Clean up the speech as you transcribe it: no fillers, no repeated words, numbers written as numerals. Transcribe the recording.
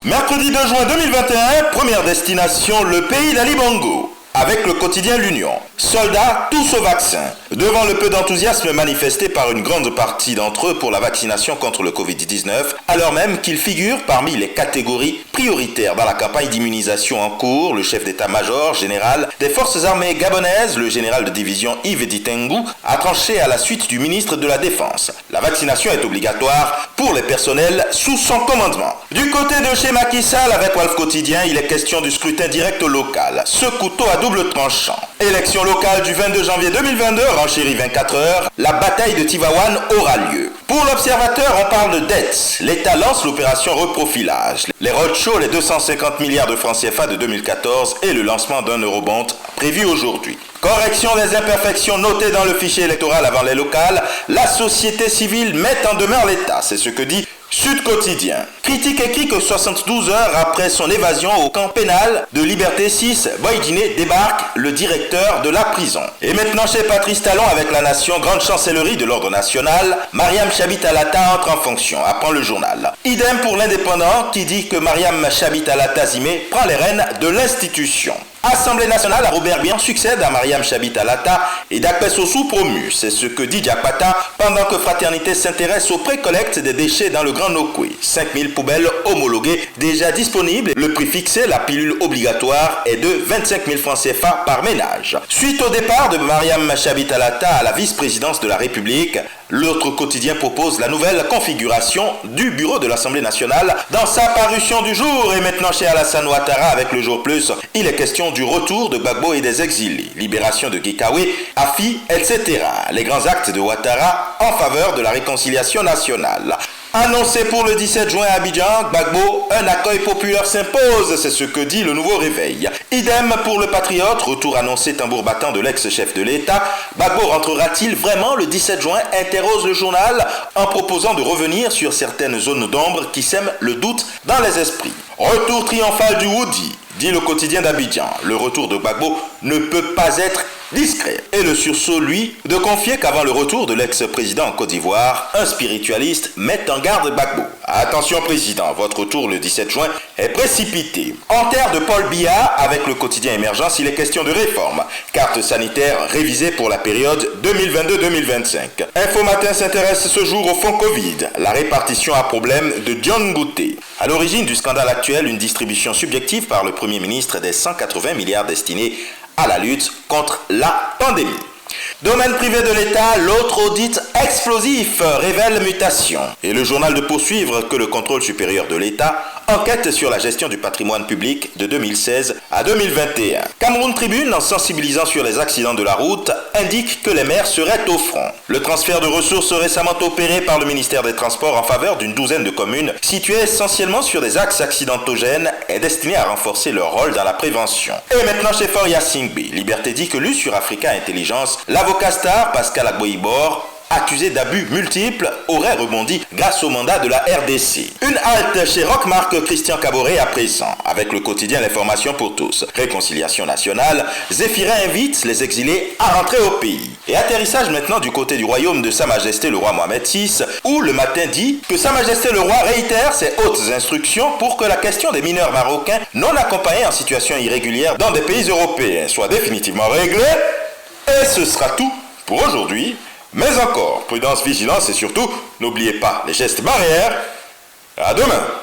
Mercredi 2 juin 2021, première destination, le pays d'Ali Bongo. Avec le quotidien L'Union. Soldats, tous au vaccin. Devant le peu d'enthousiasme manifesté par une grande partie d'entre eux pour la vaccination contre le Covid-19, alors même qu'ils figurent parmi les catégories prioritaires dans la campagne d'immunisation en cours, le chef d'état-major général des forces armées gabonaises, le général de division Yves Ditengu, a tranché à la suite du ministre de la Défense. La vaccination est obligatoire pour les personnels sous son commandement. Du côté de chez Macky Sall, avec Walf Quotidien, il est question du scrutin direct local. Ce couteau à double tranchant. Élection locale du 22 janvier 2022, renchérie 24 heures, la bataille de Tivaouane aura lieu. Pour l'observateur, on parle de dette. L'État lance l'opération reprofilage. Les roadshows, les 250 milliards de francs CFA de 2014 et le lancement d'un eurobond prévu aujourd'hui. Correction des imperfections notées dans le fichier électoral avant les locales, la société civile met en demeure l'État. C'est ce que dit Sud Quotidien. Critique écrit que 72 heures après son évasion au camp pénal de Liberté 6, Boydiné débarque le directeur de la prison. Et maintenant chez Patrice Talon avec La Nation, grande chancellerie de l'ordre national, Mariam Chabit Alata entre en fonction, apprend le journal. Idem pour l'Indépendant qui dit que Mariam Chabit Alata Zimé prend les rênes de l'institution. Assemblée nationale, Robert Bian succède à Mariam Chabit Alata et Dakpe Sossou promu. C'est ce que dit Diakpata pendant que Fraternité s'intéresse aux précollectes des déchets dans le Grand Nokwe. 5000 poubelles homologuées déjà disponibles. Le prix fixé, la pilule obligatoire, est de 25 000 francs CFA par ménage. Suite au départ de Mariam Chabit Alata à la vice-présidence de la République, l'autre quotidien propose la nouvelle configuration du bureau de l'Assemblée nationale dans sa parution du jour. Et maintenant chez Alassane Ouattara avec le Jour Plus, il est question du retour de Gbagbo et des exilés, libération de Gikawe, Afi, etc. Les grands actes de Ouattara en faveur de la réconciliation nationale. Annoncé pour le 17 juin à Abidjan, Gbagbo, un accueil populaire s'impose, c'est ce que dit le Nouveau Réveil. Idem pour le Patriote, retour annoncé tambour battant de l'ex-chef de l'État. Gbagbo rentrera-t-il vraiment le 17 juin, interroge le journal en proposant de revenir sur certaines zones d'ombre qui sèment le doute dans les esprits. Retour triomphal du Woody, dit le quotidien d'Abidjan. Le retour de Gbagbo ne peut pas être discret. Et le sursaut, lui, de confier qu'avant le retour de l'ex-président en Côte d'Ivoire, un spiritualiste met en garde Gbagbo. Attention président, votre retour le 17 juin est précipité. En terre de Paul Biya, avec le quotidien Émergence, il est question de réforme. Carte sanitaire révisée pour la période 2022-2025. Info Matin s'intéresse ce jour au fonds Covid. La répartition à problème de John Gouté. À l'origine du scandale actuel, une distribution subjective par le Premier ministre des 180 milliards destinés à la lutte contre la pandémie. Domaine privé de l'État, l'autre audit explosif révèle mutation. Et le journal de poursuivre que le contrôle supérieur de l'État enquête sur la gestion du patrimoine public de 2016 à 2021. Cameroun Tribune, en sensibilisant sur les accidents de la route, indique que les maires seraient au front. Le transfert de ressources récemment opéré par le ministère des Transports en faveur d'une douzaine de communes situées essentiellement sur des axes accidentogènes est destiné à renforcer leur rôle dans la prévention. Et maintenant chez Foria Singbe, Liberté dit que lu sur Africa Intelligence, l'avocat star Pascal Agboibor, accusé d'abus multiples, aurait rebondi grâce au mandat de la RDC. Une halte chez Rockmark Christian Caboret à présent, avec le quotidien L'Information pour tous. Réconciliation nationale, Zéphirin invite les exilés à rentrer au pays. Et atterrissage maintenant du côté du royaume de Sa Majesté le roi Mohamed VI, où le matin dit que Sa Majesté le roi réitère ses hautes instructions pour que la question des mineurs marocains non accompagnés en situation irrégulière dans des pays européens soit définitivement réglée. Et ce sera tout pour aujourd'hui. Mais encore, prudence, vigilance et surtout, n'oubliez pas les gestes barrières. À demain!